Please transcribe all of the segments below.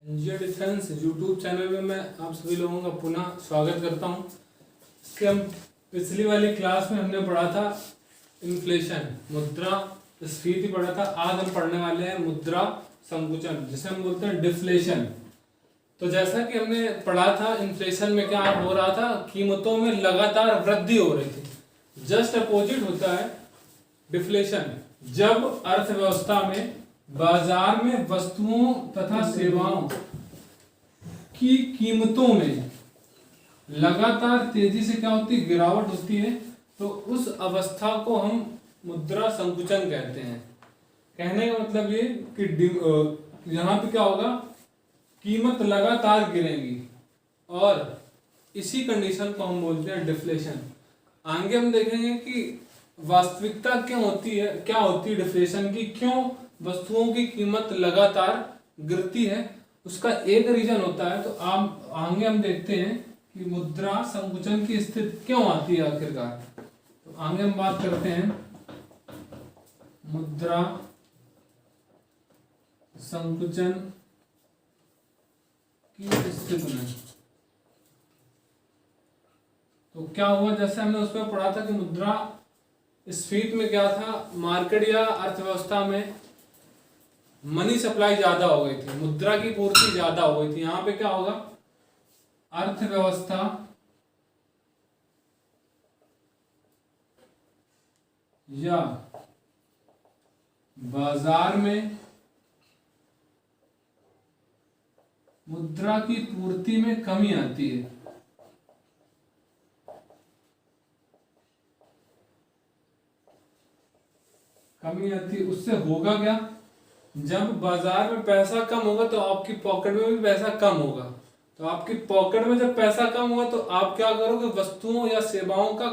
NGO defence YouTube channel में मैं आप सभी लोगों का पुनः स्वागत करता हूं। इसके हम पिछली वाली क्लास में हमने पढ़ा था इन्फ्लेशन, मुद्रास्फीति पढ़ा था। आज हम पढ़ने वाले हैं मुद्रा संकुचन, जिसे हम बोलते हैं डिफ्लेशन। तो जैसा कि हमने पढ़ा था, इन्फ्लेशन में क्या हो रहा था, कीमतों में लगातार वृद्धि हो रही थी। जस्ट अपोजिट होता है डिफ्लेशन, जब अर्थव्यवस्था में बाजार में वस्तुओं तथा सेवाओं की कीमतों में लगातार तेजी से क्या होती है, गिरावट होती है। तो उस अवस्था को हम मुद्रा संकुचन कहते हैं। कहने का मतलब ये कि यहाँ पे क्या होगा, कीमत लगातार गिरेगी और इसी कंडीशन को हम बोलते हैं डिफ्लेशन। आगे हम देखेंगे कि वास्तविकता क्यों होती है, क्या होती है डिफ्लेशन की, क्यों वस्तुओं की कीमत लगातार गिरती है, उसका एक रीजन होता है। तो आप आगे हम देखते हैं कि मुद्रा संकुचन की स्थिति क्यों आती है आखिरकार। तो आगे हम बात करते हैं मुद्रा संकुचन की स्थिति में। तो क्या हुआ, जैसे हमने उसमें पढ़ा था कि मुद्रा स्फीति में क्या था, मार्केट या अर्थव्यवस्था में मनी सप्लाई ज्यादा हो गई थी, मुद्रा की पूर्ति ज्यादा हो गई थी। यहां पे क्या होगा, अर्थव्यवस्था या बाजार में मुद्रा की पूर्ति में कमी आती है। कमी आती है, उससे होगा क्या, जब बाजार में पैसा कम होगा तो आपकी पॉकेट में भी पैसा कम होगा। तो आपकी पॉकेट में जब पैसा कम होगा तो आप क्या करोगे, वस्तुओं या सेवाओं का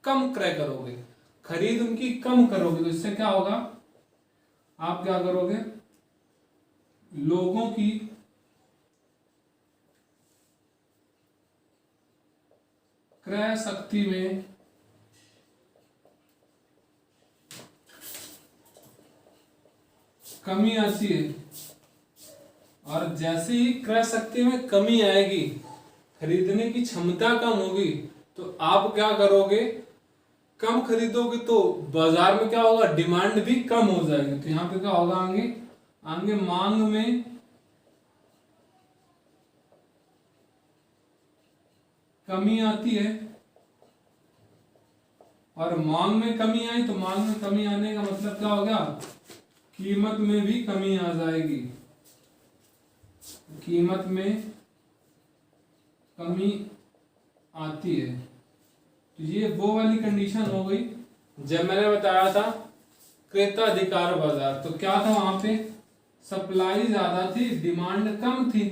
कम क्रय करोगे, खरीद उनकी कम करोगे। तो इससे क्या होगा, आप क्या करोगे, लोगों की क्रय शक्ति में कमी आती है। और जैसे ही क्रय शक्ति में कमी आएगी, खरीदने की क्षमता कम होगी, तो आप क्या करोगे, कम खरीदोगे तो बाजार में क्या होगा, डिमांड भी कम हो जाएगी। तो यहाँ पे क्या होगा, आगे मांग में कमी आती है। और मांग में कमी आई तो मांग में कमी आने का मतलब क्या हो गया, कीमत में भी कमी आ जाएगी। कीमत में कमी आती है। तो ये वो वाली कंडीशन हो गई जब मैंने बताया था क्रेताधिकार बाजार। तो क्या था, वहां पे सप्लाई ज्यादा थी, डिमांड कम थी।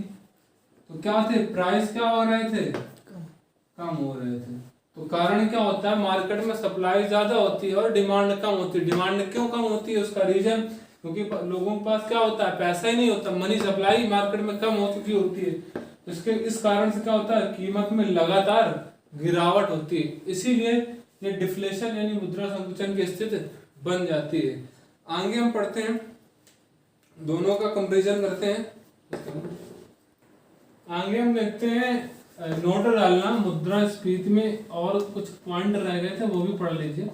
तो क्या थे, प्राइस क्या हो रहे थे, कम हो रहे थे। तो कारण क्या होता है, मार्केट में सप्लाई ज्यादा होती है और डिमांड कम होती है। डिमांड क्यों कम होती है, उसका रीजन क्योंकि लोगों के पास क्या होता है, पैसा ही नहीं होता, मनी सप्लाई मार्केट में कम हो चुकी होती है। इसके इस कारण से क्या होता है, कीमत में लगातार गिरावट होती है। इसीलिए ये डिफ्लेशन यानी मुद्रा संकुचन की स्थिति बन जाती है। आगे हम पढ़ते हैं, दोनों का कंपैरिजन करते हैं। आगे हम देखते हैं, नोट डालना मुद्रास्फीति में, और कुछ पॉइंट रह गए थे वो भी पढ़ लीजिए।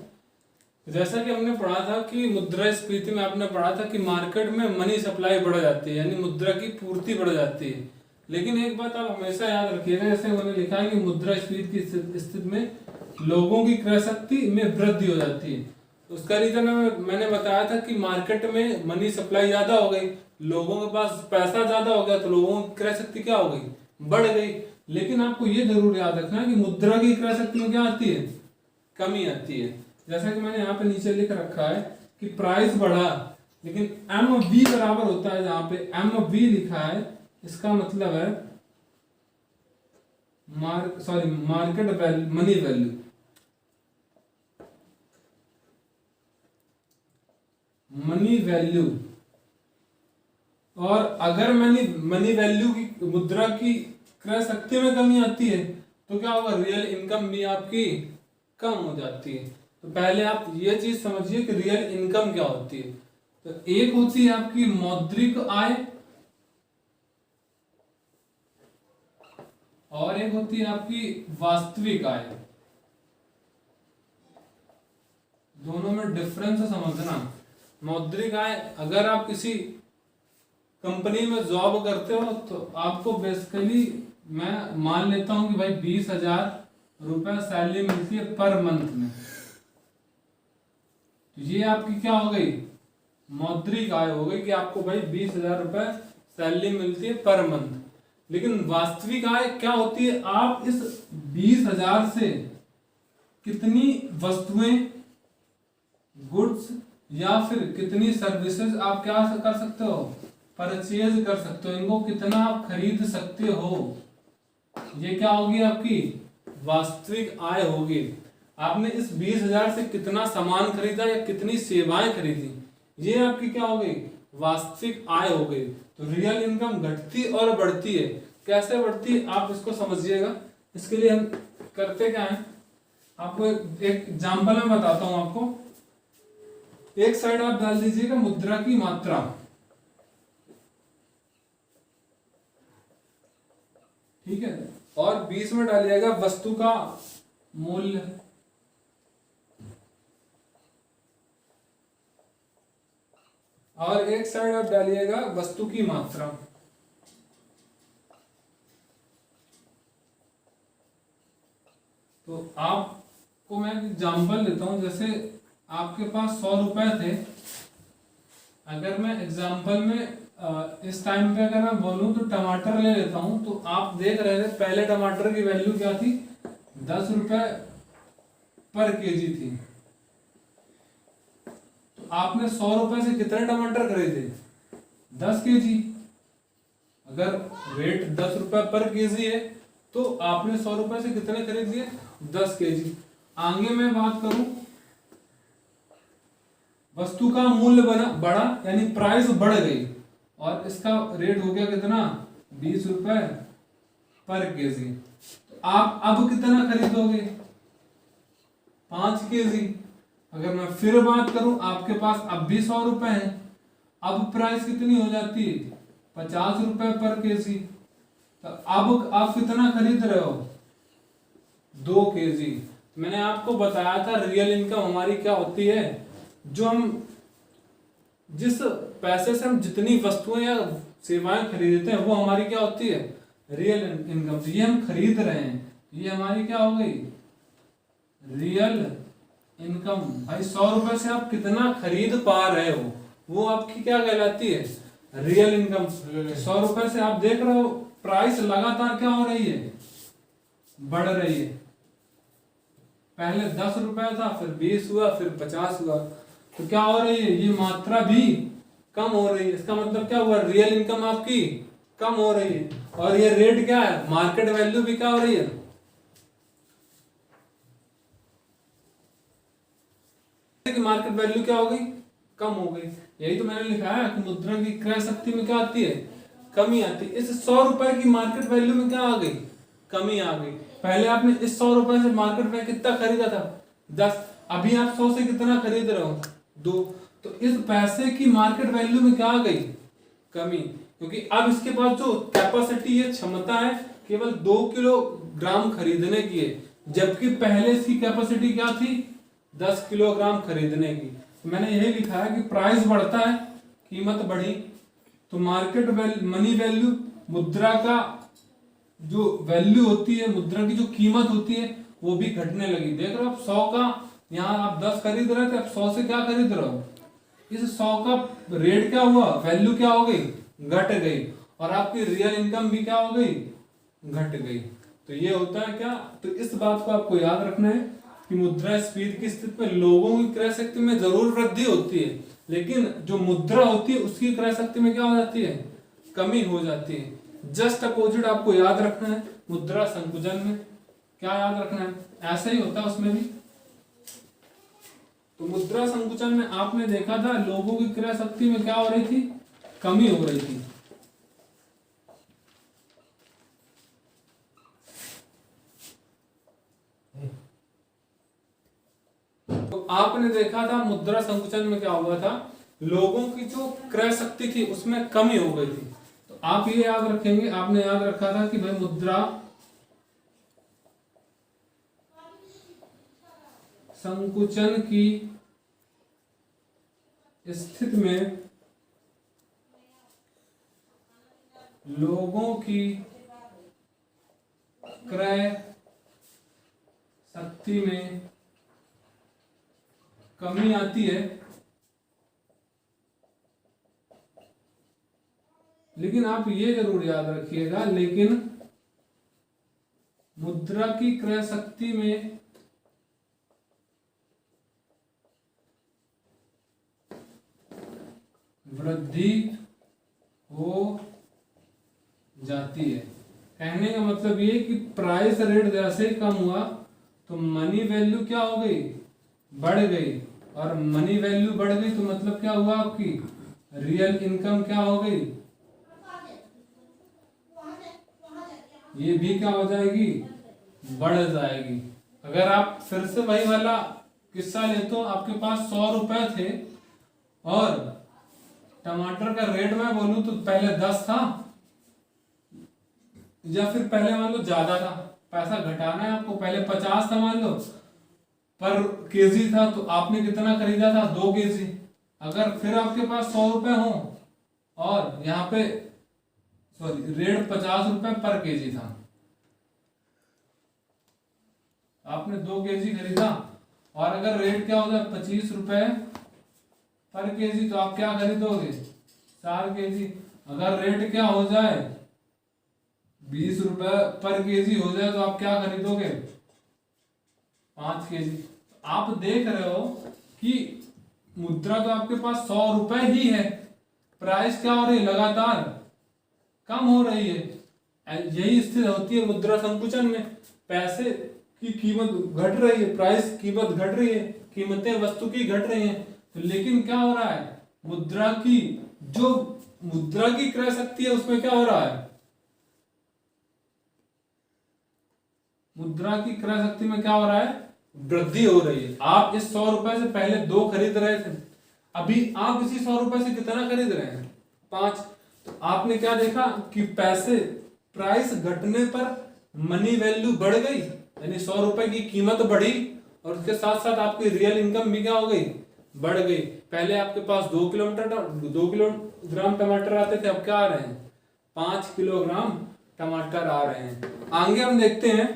जैसा कि हमने पढ़ा था कि मुद्रास्फीति में आपने पढ़ा था कि मार्केट में मनी सप्लाई बढ़ जाती है, यानी मुद्रा की पूर्ति बढ़ जाती है। लेकिन एक बात आप हमेशा याद रखिएगा, जैसे उन्होंने लिखा है कि मुद्रास्फीति की स्थिति में लोगों की क्रय शक्ति में वृद्धि हो जाती है। उसका रीजन मैंने बताया था कि मार्केट में मनी सप्लाई ज्यादा हो गई, लोगों के पास पैसा ज्यादा हो गया, तो लोगों की क्रय शक्ति क्या हो गई, बढ़ गई। लेकिन आपको ये जरूर याद रखना है कि मुद्रा की क्रय शक्ति में क्या आती है, कमी आती है। जैसा कि मैंने यहाँ पे नीचे लिख रखा है कि प्राइस बढ़ा, लेकिन एम वी बराबर होता है, जहां पे एम वी लिखा है इसका मतलब है market value, money value. Money value. और अगर मनी वैल्यू की, मुद्रा की क्रय शक्ति में कमी आती है तो क्या होगा, रियल इनकम भी आपकी कम हो जाती है। तो पहले आप ये चीज समझिए कि रियल इनकम क्या होती है। तो एक होती है आपकी मौद्रिक आय, और एक होती है आपकी वास्तविक आय। दोनों में डिफरेंस समझना। मौद्रिक आय, अगर आप किसी कंपनी में जॉब करते हो तो आपको बेसिकली मैं मान लेता हूं कि भाई 20,000 रुपये सैलरी मिलती है पर मंथ में, तो ये आपकी क्या हो गई, मौद्रिक आय हो गई कि आपको भाई 20,000 रुपये सैलरी मिलती है पर मंथ। लेकिन वास्तविक आय क्या होती है, आप इस 20,000 से कितनी वस्तुएं, गुड्स या फिर कितनी सर्विसेज आप क्या कर सकते हो, परचेज कर सकते हो, इनको कितना आप खरीद सकते हो, ये क्या होगी आपकी वास्तविक आय होगी। आपने इस 20,000 से कितना सामान खरीदा या कितनी सेवाएं खरीदी, ये आपकी क्या हो गई, वास्तविक आय हो गई। तो रियल इनकम घटती और बढ़ती है। कैसे बढ़ती है आप इसको समझिएगा। इसके लिए हम करते क्या है, आपको एक एग्जाम्पल में बताता हूं आपको। एक साइड आप डाल दीजिएगा मुद्रा की मात्रा, ठीक है, और बीच में डालिएगा वस्तु का मूल्य, और एक साइड आप डालिएगा वस्तु की मात्रा। तो आपको मैं एग्जांपल देता हूं, जैसे आपके पास 100 रुपए थे। अगर मैं एग्जांपल में इस टाइम पे अगर मैं बोलूं तो टमाटर ले लेता हूं, तो आप देख रहे थे पहले टमाटर की वैल्यू क्या थी, 10 रुपए पर केजी थी। तो आपने 100 रुपए से कितने टमाटर खरीदे, 10 केजी। अगर रेट 10 रुपए पर केजी है तो आपने 100 रुपए से कितने खरीद लिए, 10 केजी। आगे मैं बात करूं, वस्तु का मूल्य बढ़ा, यानी प्राइस बढ़ गई, और इसका रेट हो गया कितना, 20 रुपए पर केजी। तो आप अब कितना खरीदोगे, 5 केजी। अगर मैं फिर बात करूं, आपके पास अब भी 100 रुपए है, अब प्राइस कितनी हो जाती है, 50 रुपए पर केजी। तो अब आप कितना खरीद रहे हो, 2 केजी। मैंने आपको बताया था रियल इनकम हमारी क्या होती है, जो हम जिस पैसे से हम जितनी वस्तुएं या सेवाएं खरीदते हैं वो हमारी क्या होती है, रियल इनकम। तो ये हम खरीद रहे हैं, ये हमारी क्या हो गई, रियल इनकम। भाई 100 रुपए से आप कितना खरीद पा रहे हो, वो आपकी क्या कहलाती है, रियल इनकम। 100 रुपए से आप देख रहे हो प्राइस लगातार क्या हो रही है, बढ़ रही है। पहले 10 रुपए था, फिर 20 हुआ, फिर 50 हुआ। तो क्या हो रही है, ये मात्रा भी कम हो रही है। इसका मतलब क्या हुआ, रियल इनकम आपकी कम हो रही है। और ये रेट क्या है, मार्केट वैल्यू भी क्या हो रही है, मार्केट वैल्यू क्या हो गई, कम हो गई। यही तो मैंने लिखा है कि मुद्रा की क्रय शक्ति में क्या आती है, कमी आती है। इस 100 रुपए की मार्केट वैल्यू में क्या आ गई, कमी आ गई। पहले आपने इस 100 रुपए से मार्केट में कितना खरीदा था, 10, अभी आप 100 से कितना खरीद रहे हो, 2। तो इस पैसे की मार्केट वैल्यू में क्या आ गई, कमी। क्योंकि अब इसके पास जो कैपेसिटी है, क्षमता है, केवल 2 किलोग्राम खरीदने की है, जबकि पहले इसकी कैपेसिटी क्या थी, 10 किलोग्राम खरीदने की। तो मैंने यही लिखा है कि प्राइस बढ़ता है, कीमत बढ़ी, तो मार्केट मनी वैल्यू, मुद्रा का जो वैल्यू होती है, मुद्रा की जो कीमत होती है, वो भी घटने लगी। देख रहे हो आप 100 का, यहाँ आप 10 खरीद रहे थे, आप 100 से क्या खरीद रहे हो, इस 100 का रेट क्या हुआ, वैल्यू क्या हो गई, घट गई, और आपकी रियल इनकम भी क्या हो गई, घट गई। तो ये होता है क्या, तो इस बात को आपको याद रखना है कि मुद्रास्फीति की स्थिति में लोगों की क्रय शक्ति में जरूर वृद्धि होती है, लेकिन जो मुद्रा होती है उसकी क्रय शक्ति में क्या हो जाती है, कमी हो जाती है। जस्ट अपोजिट आपको याद रखना है, मुद्रा संकुचन में क्या याद रखना है, ऐसा ही होता है उसमें भी। तो मुद्रा संकुचन में आपने देखा था लोगों की क्रय शक्ति में क्या हो रही थी, कमी हो रही थी। तो आपने देखा था मुद्रा संकुचन में क्या हुआ था, लोगों की जो क्रय शक्ति थी उसमें कमी हो गई थी। तो आप ये याद रखेंगे, आपने याद रखा था कि भाई मुद्रा संकुचन की स्थिति में लोगों की क्रय शक्ति में कमी आती है, लेकिन आप ये जरूर याद रखिएगा, लेकिन मुद्रा की क्रय शक्ति में वृद्धि हो जाती है। कहने का मतलब ये कि प्राइस रेट जैसे ही कम हुआ तो मनी वैल्यू क्या हो गई, बढ़ गई, और मनी वैल्यू बढ़ गई तो मतलब क्या हुआ, आपकी रियल इनकम क्या हो गई, ये भी क्या हो जाएगी, बढ़ जाएगी। अगर आप फिर से वही वाला किस्सा ले तो आपके पास 100 रुपए थे और टमाटर का रेट मैं बोलूं तो पहले 10 था, या फिर पहले मान लो ज्यादा था, पैसा घटाना है आपको, पहले 50 था मान लो पर केजी था, तो आपने कितना खरीदा था, 2 केजी। अगर फिर आपके पास 100 रुपए हो और यहाँ पे सॉरी रेट 50 रुपए पर केजी था, आपने 2 केजी खरीदा, और अगर रेट क्या हो जाए 25 रुपए पर केजी तो आप क्या खरीदोगे, 4 केजी। अगर रेट क्या हो जाए 20 रुपए पर केजी हो जाए तो आप क्या खरीदोगे, 5 केजी। आप देख रहे हो कि मुद्रा तो आपके पास 100 रुपए ही है, प्राइस क्या हो रही है, लगातार कम हो रही है। यही स्थिति होती है मुद्रा संकुचन में, पैसे की कीमत घट रही है, प्राइस कीमत घट रही है, कीमतें वस्तु की घट रही हैं, तो लेकिन क्या हो रहा है, मुद्रा की जो मुद्रा की क्रय शक्ति है उसमें क्या हो रहा है, मुद्रा की क्रय शक्ति में क्या हो रहा है, वृद्धि हो रही है। आप इस 100 रुपए से पहले 2 खरीद रहे थे, अभी आप इसी 100 रुपए से कितना खरीद रहे हैं, 5। तो आपने क्या देखा कि पैसे प्राइस घटने पर मनी वैल्यू बढ़ गई, यानी 100 रुपए की कीमत बढ़ी, और उसके साथ साथ आपकी रियल इनकम भी क्या हो गई, बढ़ गई। पहले आपके पास 2 किलोग्राम टमाटर आते थे, अब क्या आ रहे हैं, 5 किलोग्राम टमाटर आ रहे हैं। आगे हम देखते हैं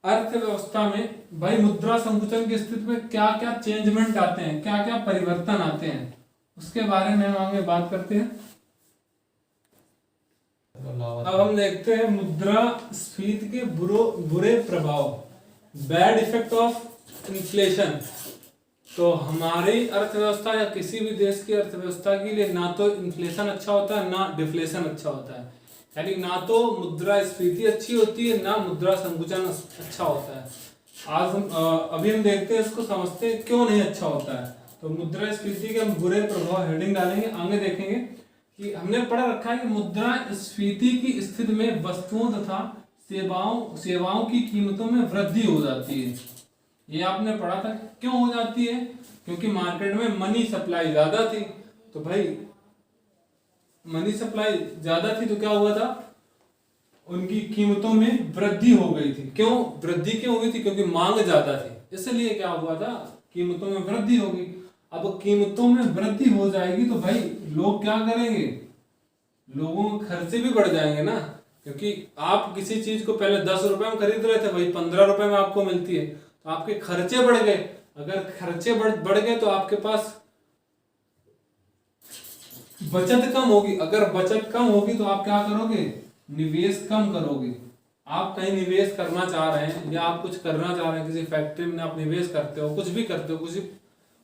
अर्थव्यवस्था में भाई मुद्रा संकुचन की स्थिति में क्या क्या चेंजमेंट आते हैं, क्या क्या परिवर्तन आते हैं, उसके बारे में हम आगे बात करते हैं। अब हम देखते हैं मुद्रास्फीति के बुरे प्रभाव, बैड इफेक्ट ऑफ इन्फ्लेशन। तो हमारी अर्थव्यवस्था या किसी भी देश की अर्थव्यवस्था के लिए ना तो इन्फ्लेशन अच्छा होता है ना डिफ्लेशन अच्छा होता है, यानी ना तो मुद्रास्फीति अच्छी होती है ना मुद्रा संकुचन अच्छा होता है। आज अभी हम देखते हैं, इसको समझते हैं क्यों नहीं अच्छा होता है। तो मुद्रास्फीति के हम बुरे प्रभाव हेडिंग डालेंगे, आगे देखेंगे कि हमने पढ़ा रखा है कि मुद्रास्फीति की स्थिति में वस्तुओं तथा सेवाओं की कीमतों में वृद्धि हो जाती है। ये आपने पढ़ा था, क्यों हो जाती है, क्योंकि मार्केट में मनी सप्लाई ज्यादा थी। तो भाई मनी सप्लाई ज्यादा थी तो क्या हुआ था, उनकी कीमतों में वृद्धि हो गई थी। क्यों वृद्धि क्यों हुई थी, क्योंकि मांग ज्यादा थी, इसलिए क्या हुआ था, कीमतों में वृद्धि हो गई। अब कीमतों में वृद्धि हो जाएगी तो भाई लोग क्या करेंगे, लोगों के खर्चे भी बढ़ जाएंगे ना, क्योंकि आप किसी चीज को पहले 10 रुपए में खरीद रहे थे, भाई 15 रुपए में आपको मिलती है, तो आपके खर्चे बढ़ गए। अगर खर्चे बढ़ गए तो आपके पास बचत कम होगी, अगर बचत कम होगी तो आप क्या करोगे, निवेश कम करोगे। आप कहीं निवेश करना चाह रहे हैं या आप कुछ करना चाह रहे हैं, किसी फैक्ट्री में आप निवेश करते हो, कुछ भी करते हो,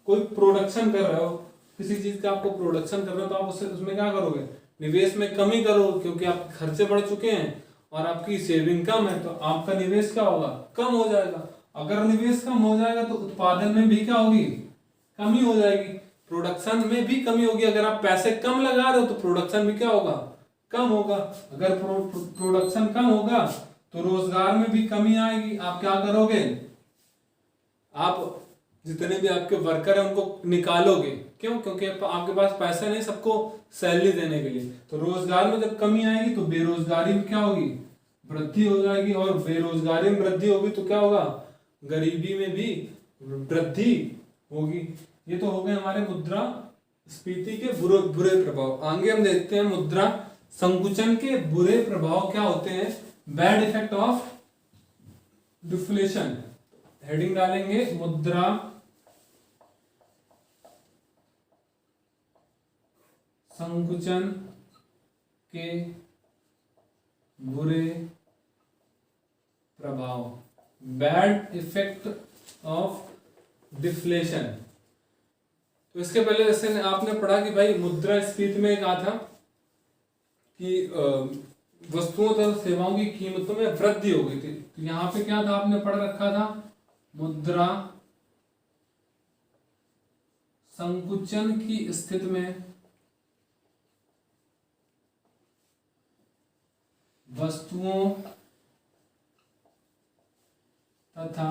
कोई प्रोडक्शन कर रहे हो, किसी चीज का आपको प्रोडक्शन करना हो, तो आप उसमें क्या करोगे, निवेश में कमी करो, क्योंकि आपके खर्चे बढ़ चुके हैं और आपकी सेविंग कम है, तो आपका निवेश क्या होगा, कम हो जाएगा। अगर निवेश कम हो जाएगा तो उत्पादन में भी क्या होगी, कमी हो जाएगी, प्रोडक्शन में भी कमी होगी। अगर आप पैसे कम लगा रहे हो तो प्रोडक्शन भी क्या होगा, कम होगा। अगर प्रोडक्शन कम होगा तो रोजगार में भी कमी आएगी। आप क्या करोगे, आप जितने भी आपके वर्कर हैं उनको निकालोगे। क्यों, क्योंकि आपके पास पैसा नहीं सबको सैलरी देने के लिए। तो रोजगार में जब कमी आएगी तो बेरोजगारी में क्या होगी, वृद्धि हो जाएगी, और बेरोजगारी में वृद्धि होगी तो क्या होगा, गरीबी में भी वृद्धि होगी। ये तो हो गए हमारे मुद्रा स्फीति के बुरे प्रभाव। आगे हम देखते हैं मुद्रा संकुचन के बुरे प्रभाव क्या होते हैं। Bad effect of deflation. Heading डालेंगे मुद्रा संकुचन के बुरे प्रभाव, बैड इफेक्ट ऑफ डिफ्लेशन। तो इसके पहले जैसे आपने पढ़ा कि भाई मुद्रास्फीति में कहा था कि वस्तुओं तथा सेवाओं की कीमतों में वृद्धि हो गई थी। तो यहाँ पे क्या था, आपने पढ़ रखा था मुद्रा संकुचन की स्थिति में वस्तुओं तथा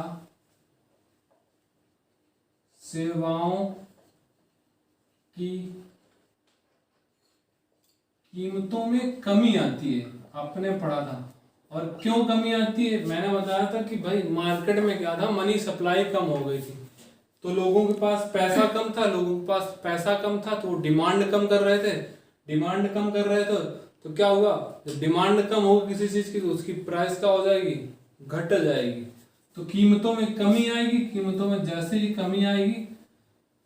सेवाओं की कीमतों में कमी आती है। आपने पढ़ा था। और क्यों कमी आती है, मैंने बताया था कि भाई मार्केट में क्या था, मनी सप्लाई कम हो गई थी, तो लोगों के पास पैसा कम था। लोगों के पास पैसा कम था तो डिमांड कम कर रहे थे। डिमांड कम कर रहे थे तो क्या हुआ, जब डिमांड कम होगी किसी चीज की तो उसकी प्राइस क्या हो जाएगी, घट जाएगी। तो कीमतों में कमी आएगी। कीमतों में जैसे ही कमी आएगी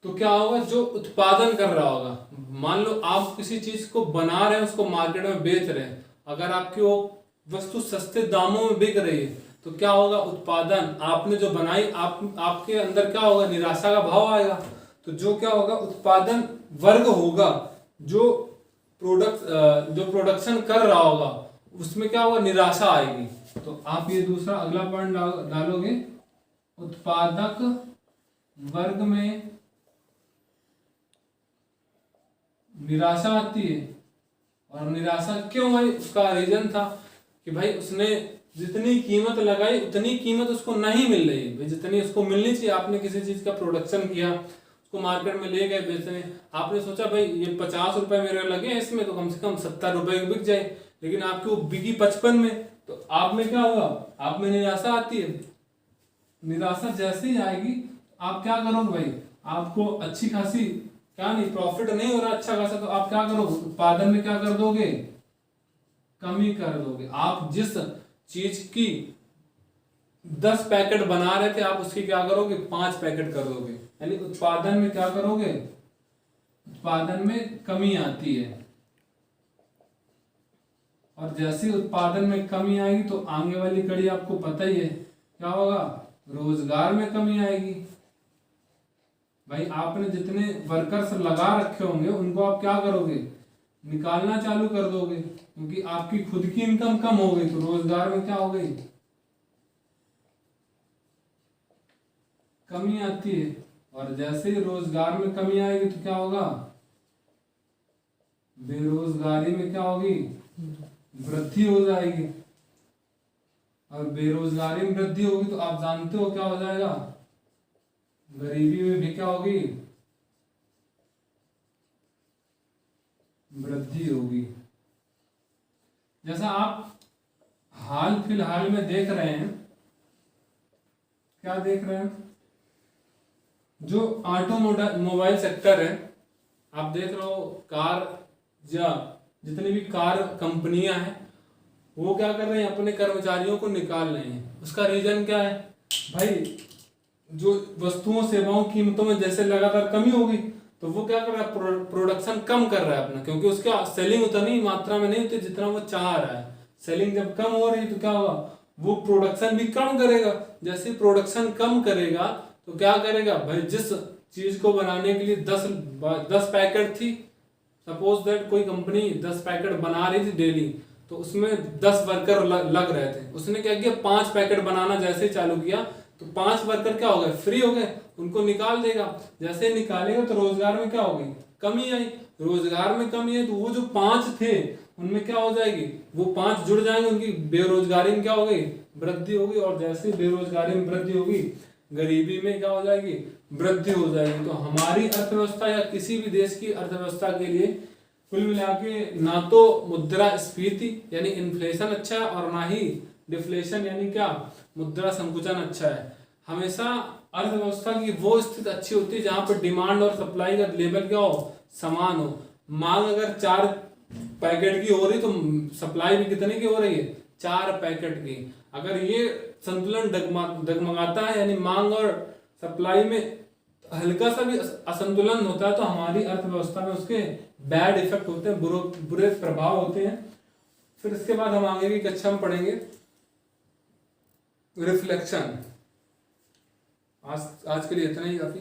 तो क्या होगा, जो उत्पादन कर रहा होगा, मान लो आप किसी चीज को बना रहे हैं, उसको मार्केट में बेच रहे हैं, अगर आपकी वो वस्तु सस्ते दामों में बिक रही है तो क्या होगा, उत्पादन आपने जो बनाई आपके अंदर क्या होगा, निराशा का भाव आएगा। तो जो क्या होगा, उत्पादन वर्ग होगा, जो प्रोडक्शन कर रहा होगा उसमें क्या होगा, निराशा आएगी। तो आप ये दूसरा अगला पॉइंट डालोगे, उत्पादक वर्ग में निराशा आती है। और निराशा क्यों आई, उसका रीजन था कि भाई उसने जितनी कीमत लगाई उतनी कीमत उसको नहीं मिल रही है। जितनी उसको मिलनी चाहिए, आपने किसी चीज का प्रोडक्शन किया, उसको मार्केट में ले गए बेचने, आपने सोचा भाई ये 50 रुपए मेरे लगे इसमें तो कम से कम 70 रुपए की बिक जाए, लेकिन आपकी वो बिकी 55 में, तो आप में क्या होगा, आप में निराशा आती है। निराशा जैसे ही आएगी आप क्या करोगे भाई, आपको अच्छी खासी क्या नहीं, प्रॉफिट नहीं हो रहा अच्छा खासा, तो आप क्या करोगे, उत्पादन में क्या कर दोगे, कमी कर दोगे। आप जिस चीज की 10 पैकेट बना रहे थे आप उसकी क्या करोगे, 5 पैकेट कर दोगे। यानी उत्पादन में क्या करोगे, उत्पादन में कमी आती है। और जैसे उत्पादन में कमी आएगी तो आगे वाली कड़ी आपको पता ही है क्या होगा, रोजगार में कमी आएगी। भाई आपने जितने वर्कर्स लगा रखे होंगे उनको आप क्या करोगे, निकालना चालू कर दोगे, क्योंकि आपकी खुद की इनकम कम हो गई तो रोजगार में क्या हो गई, कमी आती है। और जैसे ही रोजगार में कमी आएगी तो क्या होगा, बेरोजगारी में क्या होगी, वृद्धि हो जाएगी। और बेरोजगारी में वृद्धि होगी तो आप जानते हो क्या हो जाएगा, गरीबी में भी क्या होगी, वृद्धि होगी। जैसा आप हाल फिलहाल में देख रहे हैं, क्या देख रहे हैं, जो ऑटोमोबाइल सेक्टर है, आप देख रहे हो कार या जितनी भी कार कंपनियां हैं वो क्या कर रहे हैं, अपने कर्मचारियों को निकाल रहे हैं। उसका रीजन क्या है भाई, जो वस्तुओं सेवाओं कीमतों में जैसे लगातार कमी होगी तो वो क्या कर रहा है, प्रोडक्शन कम कर रहा है अपना, क्योंकि उसका सेलिंग उतनी मात्रा में नहीं होती जितना वो चाह रहा है। सेलिंग जब कम हो रही है तो क्या होगा, वो प्रोडक्शन भी कम करेगा। जैसे प्रोडक्शन कम करेगा तो क्या करेगा भाई, जिस चीज को बनाने के लिए 10 पैकेट थी, सपोज दैट कोई कंपनी 10 पैकेट बना रही थी डेली, तो उसमें 10 वर्कर लग रहे थे, उसने क्या किया 5 पैकेट बनाना जैसे ही चालू किया तो 5 वर्कर क्या हो गए, फ्री हो गए, उनको निकाल देगा। जैसे निकालेगा तो रोजगार में क्या होगी, कमी आई। रोजगार में कमी है तो वो जो 5 थे उनमें क्या हो जाएगी, वो 5 जुड़ जाएंगे, उनकी बेरोजगारी में क्या हो गई, वृद्धि होगी। और जैसे बेरोजगारी में वृद्धि होगी, गरीबी में क्या हो जाएगी, वृद्धि हो जाएगी। तो हमारी अर्थव्यवस्था या किसी भी देश की अर्थव्यवस्था के लिए कुल मिला के ना तो मुद्रास्फीति यानी इन्फ्लेशन अच्छा है और ना ही डिफ्लेशन यानी क्या, मुद्रा संकुचन अच्छा है। हमेशा अर्थव्यवस्था की वो स्थिति अच्छी होती है जहां पर डिमांड और सप्लाई का लेवल क्या हो, समान हो। मांग अगर 4 पैकेट की हो रही तो सप्लाई भी कितने की हो रही है, 4 पैकेट की। अगर ये संतुलन डगमगाता है, यानी मांग और सप्लाई में हल्का सा भी असंतुलन होता है, तो हमारी अर्थव्यवस्था में उसके बैड इफेक्ट होते हैं, बुरे प्रभाव होते हैं। फिर इसके बाद हम आगे की कक्षा में पढ़ेंगे रिफ्लेक्शन। आज के लिए इतना ही काफी।